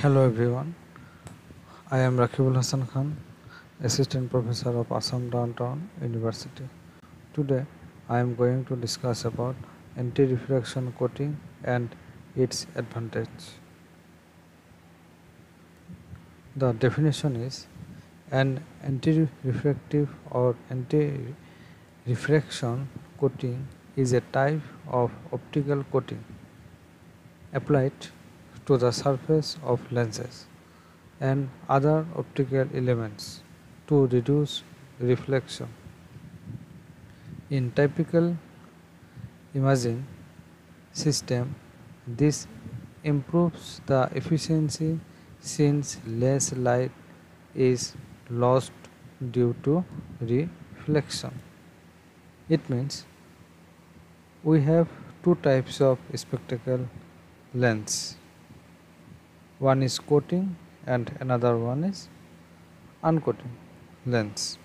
Hello everyone, I am Rakibul Hassan Khan, Assistant Professor of Assam Downtown University. Today I am going to discuss about anti-refraction coating and its advantage. The definition is an anti-refractive or anti-refraction coating is a type of optical coating applied to the surface of lenses and other optical elements to reduce reflection. In typical imaging system, this improves the efficiency since less light is lost due to reflection. It means we have two types of spectacle lens. One is coating and another one is uncoating lens.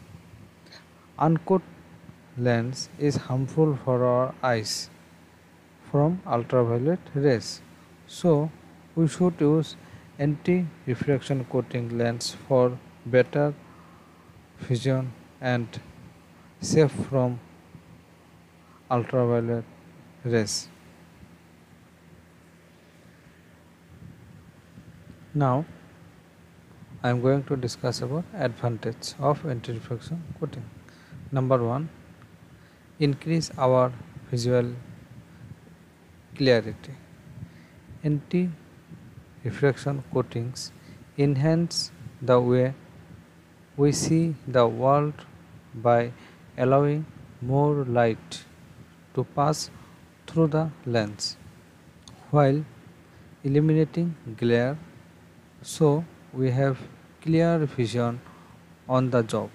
Uncoated lens is harmful for our eyes from ultraviolet rays. So we should use anti-refraction coating lens for better vision and safe from ultraviolet rays. Now I am going to discuss about advantage of anti-refraction coating. Number 1, increase our visual clarity. Anti-refraction coatings enhance the way we see the world by allowing more light to pass through the lens while eliminating glare, so we have clear vision on the job,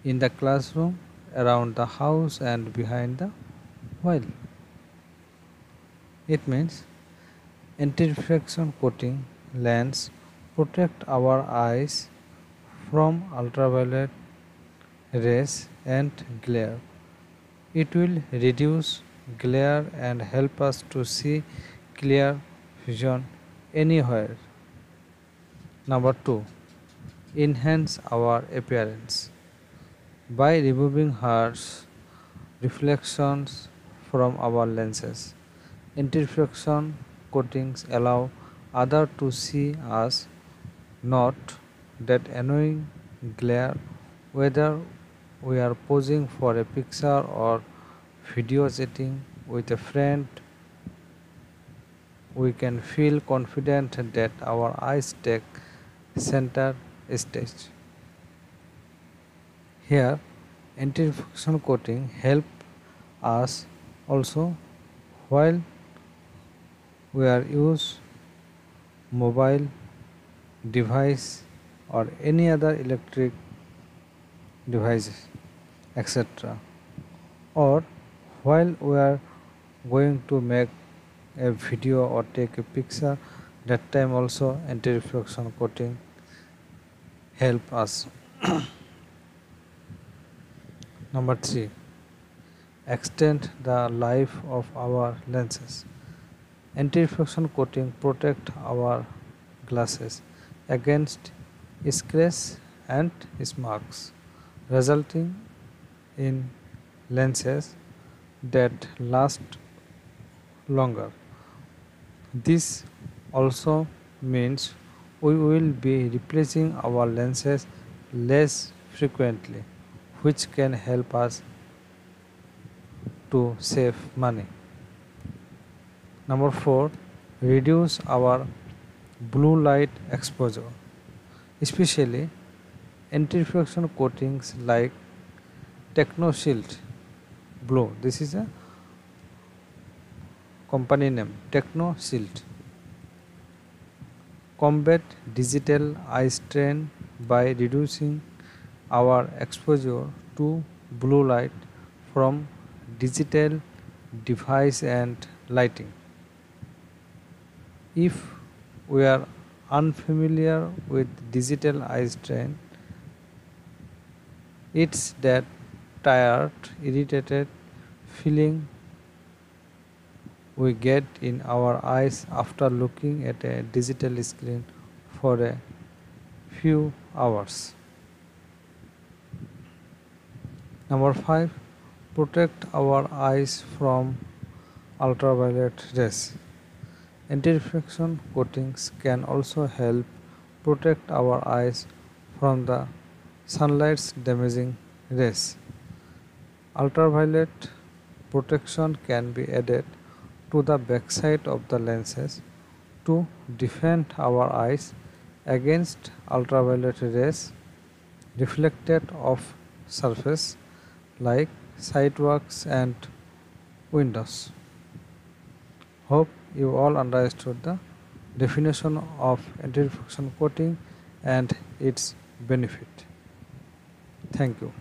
in the classroom, around the house and behind the wheel. It means anti-refraction coating lens protect our eyes from ultraviolet rays and glare. It will reduce glare and help us to see clear vision anywhere. Number 2, enhance our appearance. By removing harsh reflections from our lenses, anti-refraction coatings allow others to see us, not that annoying glare, whether we are posing for a picture or video chatting with a friend. We can feel confident that our eyes take center stage. Here, anti-reflection coating help us also while we are use mobile device or any other electric devices, etc. Or while we are going to make a video or take a picture, that time also anti-reflection coating help us. Number 3, extend the life of our lenses. Anti-reflection coating protect our glasses against scratches and smokes, resulting in lenses that last longer. This also means we will be replacing our lenses less frequently, which can help us to save money. Number 4, reduce our blue light exposure, especially anti-reflection coatings like TechnoShield Blue. This is a company name, TechnoShield. Combat digital eye strain by reducing our exposure to blue light from digital device and lighting. If we are unfamiliar with digital eye strain, it's that tired, irritated feeling we get in our eyes after looking at a digital screen for a few hours. Number 5. Protect our eyes from ultraviolet rays. Anti-reflection coatings can also help protect our eyes from the sunlight's damaging rays. Ultraviolet protection can be added to the backside of the lenses to defend our eyes against ultraviolet rays reflected off surface like sidewalks and windows. Hope you all understood the definition of anti-reflection coating and its benefit. Thank you.